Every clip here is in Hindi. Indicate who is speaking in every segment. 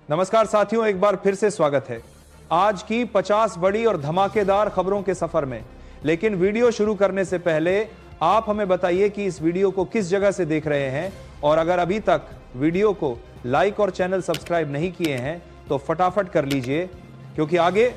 Speaker 1: नमस्कार साथियों, एक बार फिर से स्वागत है आज की 50 बड़ी और धमाकेदार खबरों के सफर में। लेकिन वीडियो शुरू करने से पहले आप हमें बताइए कि इस वीडियो को किस जगह से देख रहे हैं, और अगर अभी तक वीडियो को लाइक और चैनल सब्सक्राइब नहीं किए हैं तो फटाफट कर लीजिए, क्योंकि आगे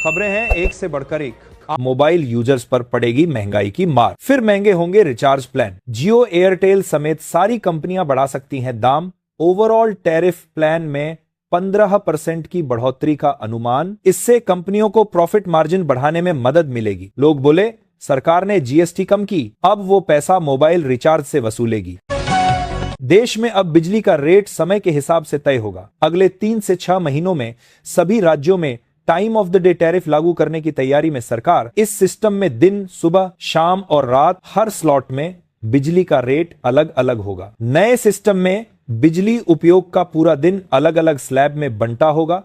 Speaker 1: खबरें हैं एक से बढ़कर एक। मोबाइल यूजर्स पर पड़ेगी महंगाई की मार, फिर महंगे होंगे रिचार्ज प्लान। जियो, एयरटेल समेत सारी कंपनियां बढ़ा सकती हैं दाम। ओवरऑल टैरिफ प्लान में 15% की बढ़ोतरी का अनुमान। इससे कंपनियों को प्रॉफिट मार्जिन बढ़ाने में मदद मिलेगी। लोग बोले सरकार ने जीएसटी कम की, अब वो पैसा मोबाइल रिचार्ज से वसूलेगी। देश में अब बिजली का रेट समय के हिसाब से तय होगा। अगले 3 से 6 महीनों में सभी राज्यों में time of the day tariff लागू करने की तैयारी में सरकार। इस सिस्टम में दिन, सुबह, शाम और रात हर स्लॉट में बिजली का रेट अलग अलग होगा। नए सिस्टम में बिजली उपयोग का पूरा दिन अलग अलग स्लैब में बंटा होगा।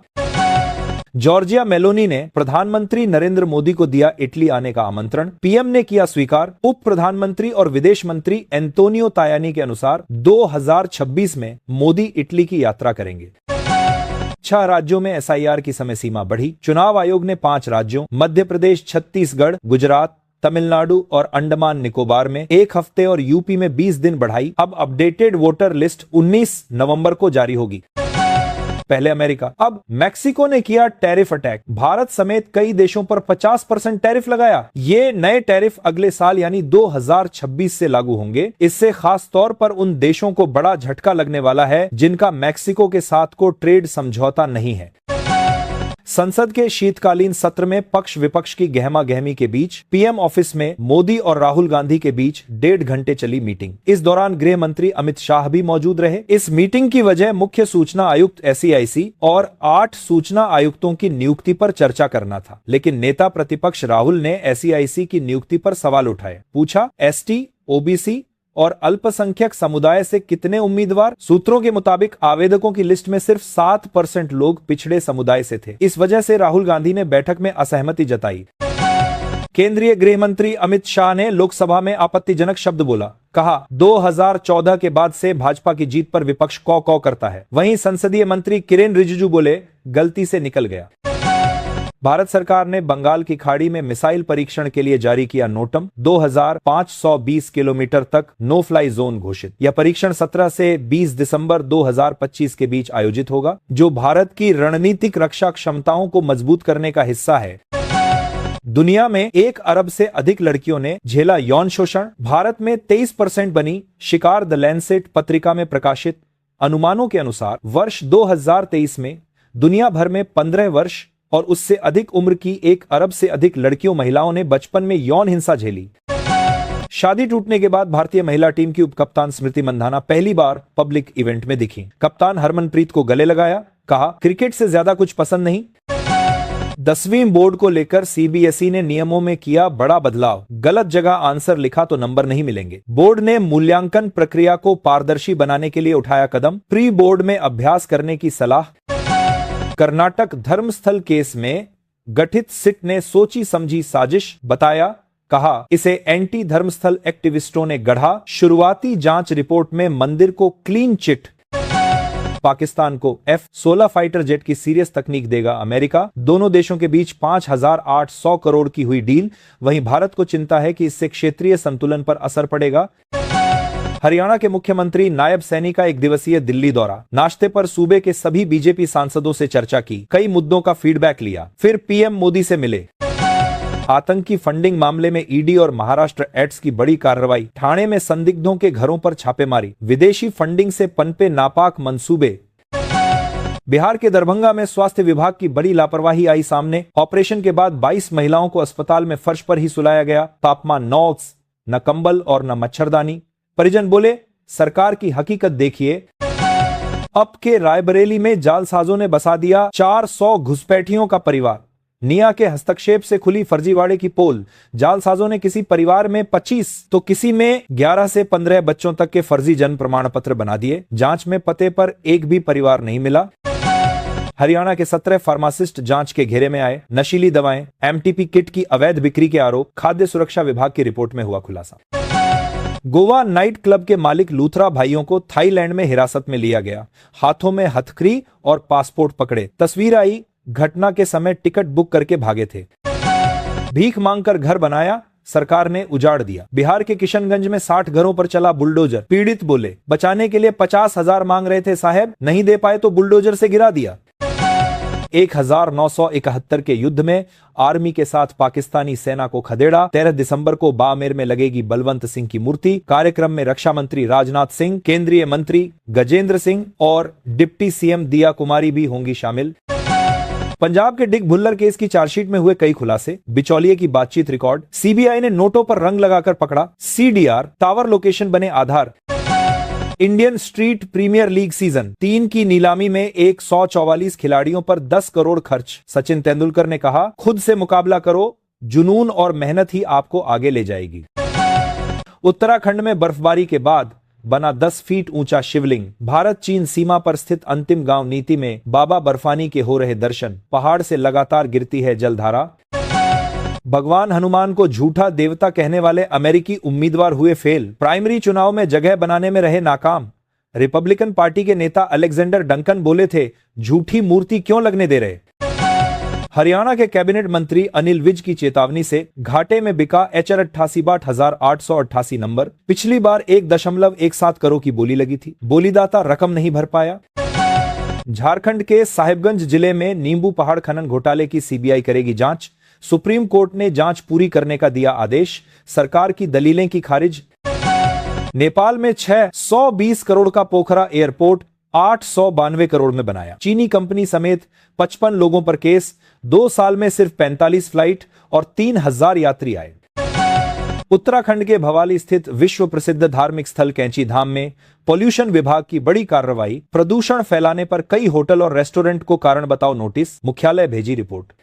Speaker 1: जॉर्जिया मेलोनी ने प्रधानमंत्री नरेंद्र मोदी को दिया इटली आने का आमंत्रण। पीएम ने किया स्वीकार। उप प्रधानमंत्री और विदेश मंत्री एंटोनियो तायानी के अनुसार 2026 में मोदी इटली की यात्रा करेंगे। 6 राज्यों में एसआईआर की समय सीमा बढ़ी। चुनाव आयोग ने 5 राज्यों मध्य प्रदेश, छत्तीसगढ़, गुजरात, तमिलनाडु और अंडमान निकोबार में 1 हफ्ते और यूपी में 20 दिन बढ़ाई। अब अपडेटेड वोटर लिस्ट 19 नवंबर को जारी होगी। पहले अमेरिका, अब मैक्सिको ने किया टैरिफ अटैक। भारत समेत कई देशों पर 50% टैरिफ लगाया। ये नए टैरिफ अगले साल यानी 2026 से लागू होंगे। इससे खास तौर पर उन देशों को बड़ा झटका लगने वाला है जिनका मैक्सिको के साथ को ट्रेड समझौता नहीं है। संसद के शीतकालीन सत्र में पक्ष विपक्ष की गहमा गहमी के बीच पीएम ऑफिस में मोदी और राहुल गांधी के बीच 1.5 घंटे चली मीटिंग। इस दौरान गृह मंत्री अमित शाह भी मौजूद रहे। इस मीटिंग की वजह मुख्य सूचना आयुक्त एसईआईसी और 8 सूचना आयुक्तों की नियुक्ति पर चर्चा करना था। लेकिन नेता प्रतिपक्ष राहुल ने एसईआईसी की नियुक्ति पर सवाल उठाए। पूछा, एसटी, ओबीसी और अल्पसंख्यक समुदाय से कितने उम्मीदवार? सूत्रों के मुताबिक आवेदकों की लिस्ट में सिर्फ 7% लोग पिछड़े समुदाय से थे। इस वजह से राहुल गांधी ने बैठक में असहमति जताई। केंद्रीय गृह मंत्री अमित शाह ने लोकसभा में आपत्तिजनक शब्द बोला। कहा, 2014 के बाद से भाजपा की जीत पर विपक्ष कौ कौ करता है। वहीं संसदीय मंत्री किरेन रिजिजू बोले, गलती से निकल गया। भारत सरकार ने बंगाल की खाड़ी में मिसाइल परीक्षण के लिए जारी किया नोटम। 2520 किलोमीटर तक नो फ्लाई जोन घोषित। यह परीक्षण 17 से 20 दिसंबर 2025 के बीच आयोजित होगा, जो भारत की रणनीतिक रक्षा क्षमताओं को मजबूत करने का हिस्सा है। दुनिया में 1 अरब से अधिक लड़कियों ने झेला यौन शोषण। भारत में 23% बनी शिकार। द लैंसेट पत्रिका में प्रकाशित अनुमानों के अनुसार वर्ष 2023 में दुनिया भर में 15 वर्ष और उससे अधिक उम्र की 1 अरब से अधिक लड़कियों महिलाओं ने बचपन में यौन हिंसा झेली। शादी टूटने के बाद भारतीय महिला टीम की उपकप्तान स्मृति मंधाना पहली बार पब्लिक इवेंट में दिखी। कप्तान हरमनप्रीत को गले लगाया। कहा, क्रिकेट से ज्यादा कुछ पसंद नहीं। 10वीं बोर्ड को लेकर सीबीएसई ने नियमों में किया बड़ा बदलाव। गलत जगह आंसर लिखा तो नंबर नहीं मिलेंगे। बोर्ड ने मूल्यांकन प्रक्रिया को पारदर्शी बनाने के लिए उठाया कदम। प्री बोर्ड में अभ्यास करने की सलाह। कर्नाटक धर्मस्थल केस में गठित सिट ने सोची समझी साजिश बताया। कहा, इसे एंटी धर्मस्थल एक्टिविस्टों ने गढ़ा। शुरुआती जांच रिपोर्ट में मंदिर को क्लीन चिट। पाकिस्तान को F-16 फाइटर जेट की सीरियस तकनीक देगा अमेरिका। दोनों देशों के बीच 5,800 करोड़ की हुई डील। वहीं भारत को चिंता है कि इससे क्षेत्रीय संतुलन पर असर पड़ेगा। हरियाणा के मुख्यमंत्री नायब सैनी का 1 दिवसीय दिल्ली दौरा। नाश्ते पर सूबे के सभी बीजेपी सांसदों से चर्चा की। कई मुद्दों का फीडबैक लिया। फिर पीएम मोदी से मिले। आतंकी फंडिंग मामले में ईडी और महाराष्ट्र एड्स की बड़ी कार्रवाई। ठाणे में संदिग्धों के घरों पर छापेमारी। विदेशी फंडिंग से पनपे नापाक मंसूबे। बिहार के दरभंगा में स्वास्थ्य विभाग की बड़ी लापरवाही आई सामने। ऑपरेशन के बाद 22 महिलाओं को अस्पताल में फर्श पर ही सुलाया गया। तापमान 9, न कंबल और न मच्छरदानी। परिजन बोले, सरकार की हकीकत देखिए। अब के रायबरेली में जालसाजों ने बसा दिया 400 घुसपैठियों का परिवार। निया के हस्तक्षेप से खुली फर्जीवाड़े की पोल। जालसाजों ने किसी परिवार में 25 तो किसी में 11 से 15 बच्चों तक के फर्जी जन्म प्रमाण पत्र बना दिए। जांच में पते पर एक भी परिवार नहीं मिला। हरियाणा के 17 फार्मासिस्ट जांच के घेरे में आए। नशीली दवाएं, एमटीपी किट की अवैध बिक्री के आरोप। खाद्य सुरक्षा विभाग की रिपोर्ट में हुआ खुलासा। गोवा नाइट क्लब के मालिक लूथरा भाइयों को थाईलैंड में हिरासत में लिया गया। हाथों में हथकड़ी और पासपोर्ट पकड़े। तस्वीर आई, घटना के समय टिकट बुक करके भागे थे। भीख मांगकर घर बनाया, सरकार ने उजाड़ दिया। बिहार के किशनगंज में 60 घरों पर चला बुलडोजर। पीड़ित बोले बचाने के लिए 50,000 मांग रहे थे साहब, नहीं दे पाए तो बुलडोजर से गिरा दिया। 1971 के युद्ध में आर्मी के साथ पाकिस्तानी सेना को खदेड़ा। 13 दिसंबर को बामेर में लगेगी बलवंत सिंह की मूर्ति। कार्यक्रम में रक्षा मंत्री राजनाथ सिंह, केंद्रीय मंत्री गजेंद्र सिंह और डिप्टी सीएम दिया कुमारी भी होंगी शामिल। पंजाब के डिग भुल्लर केस की चार्जशीट में हुए कई खुलासे। बिचौलिए की बातचीत रिकॉर्ड। सीबीआई ने नोटों पर रंग लगाकर पकड़ा। सीडीआर टावर लोकेशन बने आधार। Indian street premier league season 3 की नीलामी में 144 खिलाड़ियों पर 10 करोड़ खर्च। सचिन तेंदुलकर ने कहा, खुद से मुकाबला करो, जुनून और मेहनत ही आपको आगे ले जाएगी। उत्तराखंड में बर्फबारी के बाद बना 10 फीट ऊंचा शिवलिंग। भारत चीन सीमा पर स्थित अंतिम गांव नीति में बाबा बर्फानी के हो रहे दर्शन। पहाड़ से लगातार गिरती है जलधारा। भगवान हनुमान को झूठा देवता कहने वाले अमेरिकी उम्मीदवार हुए फेल। प्राइमरी चुनाव में जगह बनाने में रहे नाकाम। रिपब्लिकन पार्टी के नेता अलेक्जेंडर डंकन बोले थे, झूठी मूर्ति क्यों लगने दे रहे। हरियाणा के कैबिनेट मंत्री अनिल विज की चेतावनी से घाटे में बिका HR 88,888 नंबर। पिछली बार 1.17 करोड़ की बोली लगी थी, बोलीदाता रकम नहीं भर पाया। झारखंड के साहिबगंज जिले में नींबू पहाड़ खनन घोटाले की सीबीआई करेगी जांच। सुप्रीम कोर्ट ने जांच पूरी करने का दिया आदेश। सरकार की दलीलें की खारिज। नेपाल में 620 करोड़ का पोखरा एयरपोर्ट 892 करोड़ में बनाया। चीनी कंपनी समेत 55 लोगों पर केस। 2 साल में सिर्फ 45 फ्लाइट और 3000 यात्री आए। उत्तराखंड के भवाली स्थित विश्व प्रसिद्ध धार्मिक स्थल कैंची धाम में पॉल्यूशन विभाग की बड़ी कार्रवाई। प्रदूषण फैलाने पर कई होटल और रेस्टोरेंट को कारण बताओ नोटिस। मुख्यालय भेजी रिपोर्ट।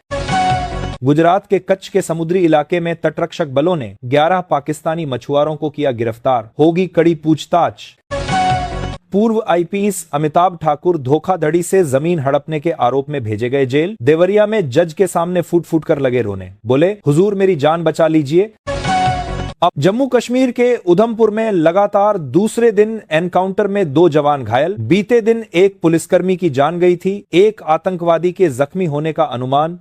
Speaker 1: गुजरात के कच्छ के समुद्री इलाके में तटरक्षक बलों ने 11 पाकिस्तानी मछुआरों को किया गिरफ्तार। होगी कड़ी पूछताछ। पूर्व आईपीएस अमिताभ ठाकुर धोखाधड़ी से जमीन हड़पने के आरोप में भेजे गए जेल। देवरिया में जज के सामने फूट फूट कर लगे रोने। बोले, हुजूर मेरी जान बचा लीजिए। अब जम्मू कश्मीर के उधमपुर में लगातार दूसरे दिन एनकाउंटर में 2 जवान घायल। बीते दिन एक पुलिसकर्मी की जान गई थी। एक आतंकवादी के जख्मी होने का अनुमान।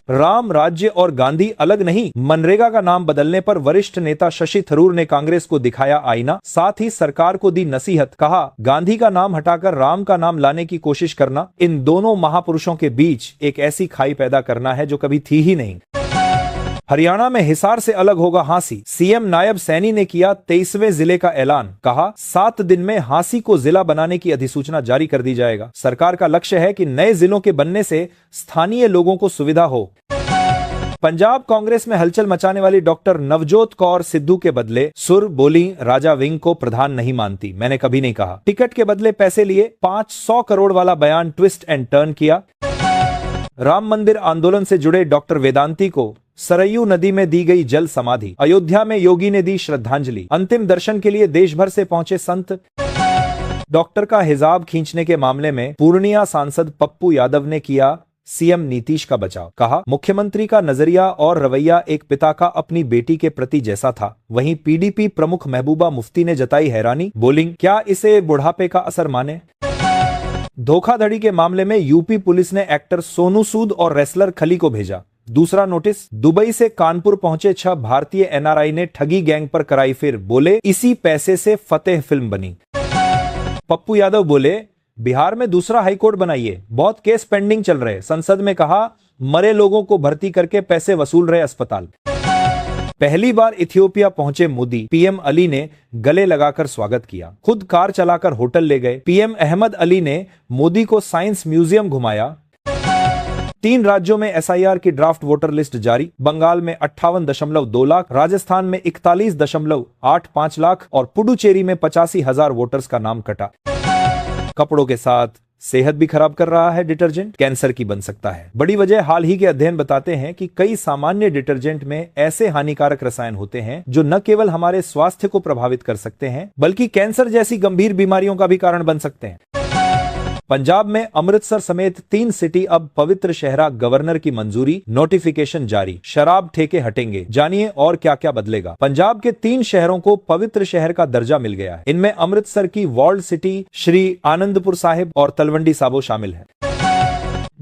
Speaker 1: राम राज्य और गांधी अलग नहीं, मनरेगा का नाम बदलने पर वरिष्ठ नेता शशि थरूर ने कांग्रेस को दिखाया आईना। साथ ही सरकार को दी नसीहत। कहा, गांधी का नाम हटाकर राम का नाम लाने की कोशिश करना इन दोनों महापुरुषों के बीच एक ऐसी खाई पैदा करना है जो कभी थी ही नहीं। हरियाणा में हिसार से अलग होगा हांसी। सीएम नायब सैनी ने किया 23वें जिले का ऐलान। कहा, 7 दिन में हांसी को जिला बनाने की अधिसूचना जारी कर दी जाएगा। सरकार का लक्ष्य है कि नए जिलों के बनने से स्थानीय लोगों को सुविधा हो। पंजाब कांग्रेस में हलचल मचाने वाली डॉक्टर नवजोत कौर सिद्धू के बदले सुर बोली, राजा विंग को प्रधान नहीं मानती, मैंने कभी नहीं कहा। टिकट के बदले पैसे लिए 500 करोड़ वाला बयान ट्विस्ट एंड टर्न किया। राम मंदिर आंदोलन से जुड़े डॉक्टर वेदांती को सरयू नदी में दी गई जल समाधि। अयोध्या में योगी ने दी श्रद्धांजलि। अंतिम दर्शन के लिए देश भर से पहुंचे संत। डॉक्टर का हिजाब खींचने के मामले में पूर्णिया सांसद पप्पू यादव ने किया सीएम नीतीश का बचाव। कहा, मुख्यमंत्री का नजरिया और रवैया एक पिता का अपनी बेटी के प्रति जैसा था। वहीं पीडीपी प्रमुख महबूबा मुफ्ती ने जताई हैरानी। बोलिंग, क्या इसे बुढ़ापे का असर माने। धोखाधड़ी के मामले में यूपी पुलिस ने एक्टर सोनू सूद और रेसलर खली को भेजा दूसरा नोटिस। दुबई से कानपुर पहुंचे 6 भारतीय एनआरआई ने ठगी गैंग पर कराई फिर। बोले, इसी पैसे से फतेह फिल्म बनी। पप्पू यादव बोले, बिहार में दूसरा हाईकोर्ट बनाइए, बहुत केस पेंडिंग चल रहे। संसद में कहा, मरे लोगों को भर्ती करके पैसे वसूल रहे अस्पताल। पहली बार इथियोपिया पहुंचे मोदी। पीएम अली ने गले लगाकर स्वागत किया। खुद कार चलाकर होटल ले गए। पीएम अहमद अली ने मोदी को साइंस म्यूजियम घुमाया। 3 राज्यों में एसआईआर की ड्राफ्ट वोटर लिस्ट जारी। बंगाल में 58.2 लाख, राजस्थान में 41.85 लाख और पुडुचेरी में 85,000 वोटर्स का नाम कटा। कपड़ों के साथ सेहत भी खराब कर रहा है डिटर्जेंट, कैंसर की बन सकता है। बड़ी वजह हाल ही के अध्ययन बताते हैं कि कई सामान्य डिटर्जेंट में ऐसे हानिकारक रसायन होते हैं जो न केवल हमारे स्वास्थ्य को प्रभावित कर सकते हैं बल्कि कैंसर जैसी गंभीर बीमारियों का भी कारण बन सकते हैं। पंजाब में अमृतसर समेत 3 सिटी अब पवित्र शहरा, गवर्नर की मंजूरी, नोटिफिकेशन जारी, शराब ठेके हटेंगे। जानिए और क्या क्या बदलेगा। पंजाब के 3 शहरों को पवित्र शहर का दर्जा मिल गया है। इनमें अमृतसर की वॉल्ड सिटी, श्री आनंदपुर साहिब और तलवंडी साबो शामिल है।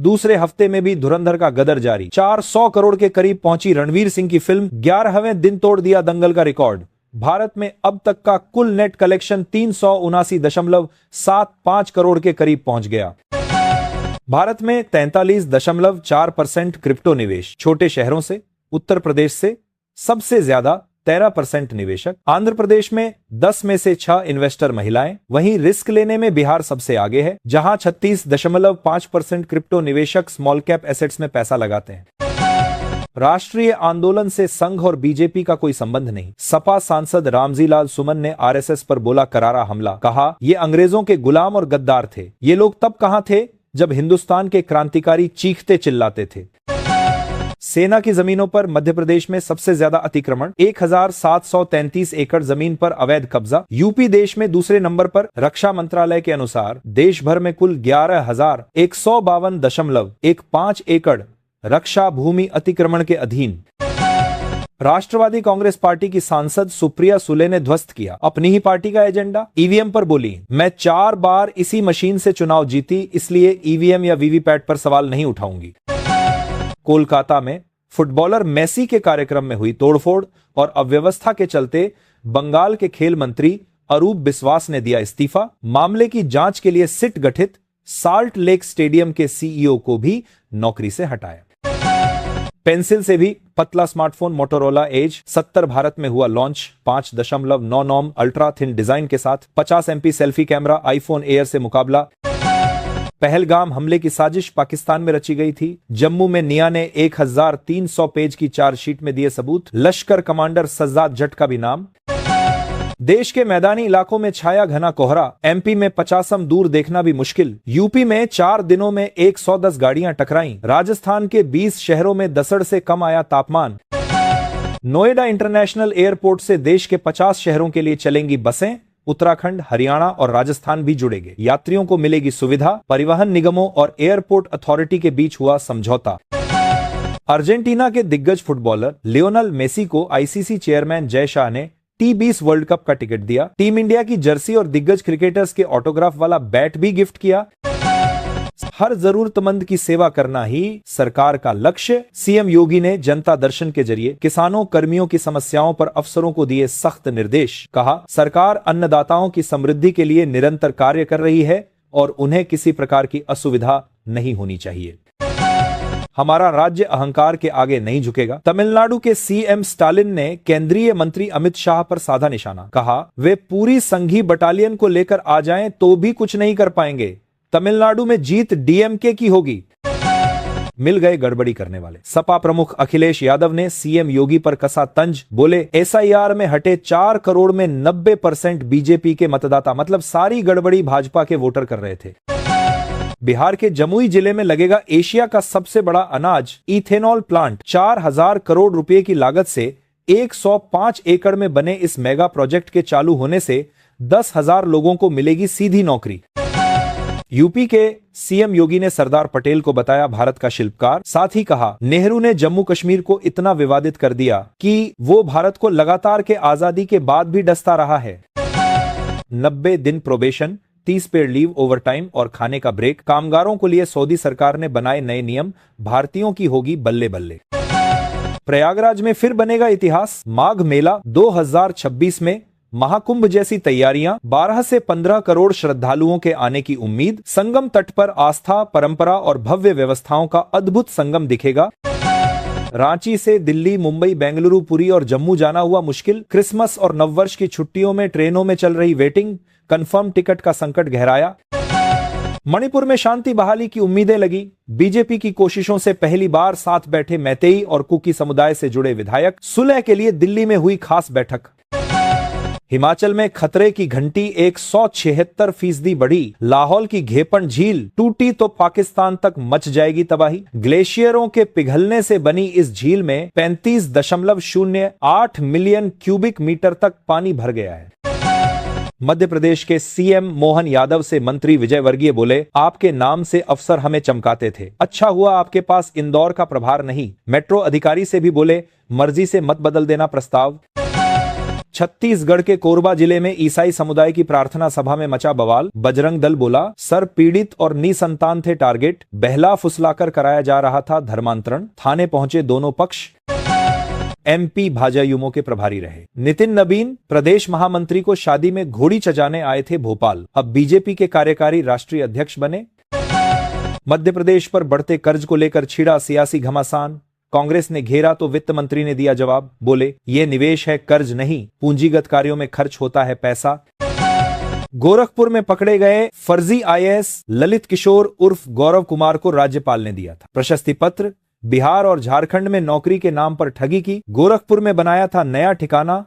Speaker 1: दूसरे हफ्ते में भी धुरंधर का गदर जारी। 400 करोड़ के करीब पहुंची रणवीर सिंह की फिल्म 11वें दिन तोड़ दिया दंगल का रिकॉर्ड। भारत में अब तक का कुल नेट कलेक्शन 379.75 करोड़ के करीब पहुंच गया। भारत में 43.4% क्रिप्टो निवेश। छोटे शहरों से उत्तर प्रदेश से सबसे ज्यादा 13% निवेशक। आंध्र प्रदेश में 10 में से 6 इन्वेस्टर महिलाएं। वहीं रिस्क लेने में बिहार सबसे आगे है, जहां 36.5% क्रिप्टो निवेशक स्मॉल कैप एसेट्स में पैसा लगाते हैं। राष्ट्रीय आंदोलन से संघ और बीजेपी का कोई संबंध नहीं। सपा सांसद रामजी लाल सुमन ने आरएसएस पर बोला करारा हमला। कहा, ये अंग्रेजों के गुलाम और गद्दार थे। ये लोग तब कहां थे जब हिंदुस्तान के क्रांतिकारी चीखते चिल्लाते थे। सेना की जमीनों पर मध्य प्रदेश में सबसे ज्यादा अतिक्रमण। 1733 एकड़ जमीन पर अवैध कब्जा। यूपी देश में दूसरे नंबर पर। रक्षा मंत्रालय के अनुसार देश भर में कुल 11,152.15 एकड़ रक्षा भूमि अतिक्रमण के अधीन। राष्ट्रवादी कांग्रेस पार्टी की सांसद सुप्रिया सुले ने ध्वस्त किया अपनी ही पार्टी का एजेंडा। ईवीएम पर बोली, मैं 4 बार इसी मशीन से चुनाव जीती, इसलिए ईवीएम या वीवीपैट पर सवाल नहीं उठाऊंगी। कोलकाता में फुटबॉलर मेसी के कार्यक्रम में हुई तोड़फोड़ और अव्यवस्था के चलते बंगाल के खेल मंत्री अरूप बिस्वास ने दिया इस्तीफा। मामले की जांच के लिए सिट गठित। साल्ट लेक स्टेडियम के सीईओ को भी नौकरी से हटाया। पेंसिल से भी पतला स्मार्टफोन मोटोरोला एज 70 भारत में हुआ launch. 5.9 norm ultra thin design के साथ 50 MP selfie camera. IPhone air से मुकाबला। पहलगाम हमले की साजिश पाकिस्तान में रची गई थी। जम्मू में निया ने 1300 पेज की चार्जशीट में दिए सबूत। लश्कर कमांडर सज्जाद जट का भी नाम। देश के मैदानी इलाकों में छाया घना कोहरा। एमपी में 50 दूर देखना भी मुश्किल। यूपी में 4 दिनों में 110 गाड़ियां टकराईं। राजस्थान के 20 शहरों में 10 से कम आया तापमान। नोएडा इंटरनेशनल एयरपोर्ट से देश के 50 शहरों के लिए चलेंगी बसें। उत्तराखंड, हरियाणा और राजस्थान भी जुड़ेंगे। यात्रियों को मिलेगी सुविधा। परिवहन निगमों और एयरपोर्ट अथॉरिटी के बीच हुआ समझौता। अर्जेंटीना के दिग्गज फुटबॉलर लियोनेल मेसी को आईसीसी चेयरमैन जय शाह ने T20 वर्ल्ड कप का टिकट दिया। टीम इंडिया की जर्सी और दिग्गज क्रिकेटर्स के ऑटोग्राफ वाला बैट भी गिफ्ट किया। हर जरूरतमंद की सेवा करना ही सरकार का लक्ष्य। सीएम योगी ने जनता दर्शन के जरिए किसानों कर्मियों की समस्याओं पर अफसरों को दिए सख्त निर्देश। कहा, सरकार अन्नदाताओं की समृद्धि के लिए निरंतर कार्य कर रही है और उन्हें किसी प्रकार की असुविधा नहीं होनी चाहिए। हमारा राज्य अहंकार के आगे नहीं झुकेगा। तमिलनाडु के सीएम स्टालिन ने केंद्रीय मंत्री अमित शाह पर साधा निशाना। कहा, वे पूरी संघी बटालियन को लेकर आ जाएं तो भी कुछ नहीं कर पाएंगे। तमिलनाडु में जीत डीएमके की होगी। मिल गए गड़बड़ी करने वाले। सपा प्रमुख अखिलेश यादव ने सीएम योगी पर कसा तंज। बोले, एसआईआर में हटे 4 करोड़ में 90% बीजेपी के मतदाता, मतलब सारी गड़बड़ी भाजपा के वोटर कर रहे थे। बिहार के जमुई जिले में लगेगा एशिया का सबसे बड़ा अनाज इथेनॉल प्लांट। 4000 करोड़ रुपए की लागत से 105 एकड़ में बने इस मेगा प्रोजेक्ट के चालू होने से 10,000 लोगों को मिलेगी सीधी नौकरी। यूपी के सीएम योगी ने सरदार पटेल को बताया भारत का शिल्पकार। साथ ही कहा, नेहरू ने जम्मू कश्मीर को इतना विवादित कर दिया कि वो भारत को लगातार के आजादी के बाद भी डसता रहा है। 90 दिन probation, 30 paid leave, over time और खाने का ब्रेक। कामगारों को लिए सऊदी सरकार ने बनाए नए नियम। भारतीयों की होगी बल्ले बल्ले। प्रयागराज में फिर बनेगा इतिहास। माघ मेला 2026 में महाकुंभ जैसी तैयारियां। 12 से 15 करोड़ श्रद्धालुओं के आने की उम्मीद। संगम तट पर आस्था, परंपरा और भव्य व्यवस्थाओं का अद्भुत संगम दिखेगा। रांची से दिल्ली, मुंबई, बेंगलुरु, पुरी और जम्मू जाना हुआ मुश्किल। क्रिसमस और नववर्ष की छुट्टियों में ट्रेनों में चल रही वेटिंग। कंफर्म टिकट का संकट गहराया। मणिपुर में शांति बहाली की उम्मीदें लगी। बीजेपी की कोशिशों से पहली बार साथ बैठे मैतेई और कुकी समुदाय से जुड़े विधायक। सुलह के लिए दिल्ली में हुई खास बैठक। हिमाचल में खतरे की घंटी 176% बढ़ी। लाहौल की घेपन झील टूटी तो पाकिस्तान तक मच जाएगी तबाही। ग्लेशियरों के पिघलने से बनी इस झील में 35.08 मिलियन क्यूबिक मीटर तक पानी भर गया है। मध्य प्रदेश के सीएम मोहन यादव से मंत्री विजय वर्गीय बोले, आपके नाम से अफसर हमें चमकाते थे, अच्छा हुआ आपके पास इंदौर का प्रभार नहीं। मेट्रो अधिकारी से भी बोले, मर्जी से मत बदल देना प्रस्ताव। छत्तीसगढ़ के कोरबा जिले में ईसाई समुदाय की प्रार्थना सभा में मचा बवाल। बजरंग दल बोला, सर पीड़ित और निसंतान थे टारगेट, बहला फुसलाकर कराया जा रहा था धर्मांतरण। थाने पहुंचे दोनों पक्ष। एमपी भाजयुमो के प्रभारी रहे नितिन नबीन प्रदेश महामंत्री को शादी में घोड़ी चजाने आए थे भोपाल, अब बीजेपी के कार्यकारी राष्ट्रीय अध्यक्ष बने। मध्य प्रदेश पर बढ़ते कर्ज को लेकर छिड़ा सियासी घमासान। कांग्रेस ने घेरा तो वित्त मंत्री ने दिया जवाब, बोले ये निवेश है कर्ज नहीं, पूंजीगत कार्यों में खर्च होता है पैसा। गोरखपुर में पकड़े गए फर्जी आईएएस ललित किशोर उर्फ गौरव कुमार को राज्यपाल ने दिया था प्रशस्ति पत्र। बिहार और झारखंड में नौकरी के नाम पर ठगी की, गोरखपुर में बनाया था नया ठिकाना।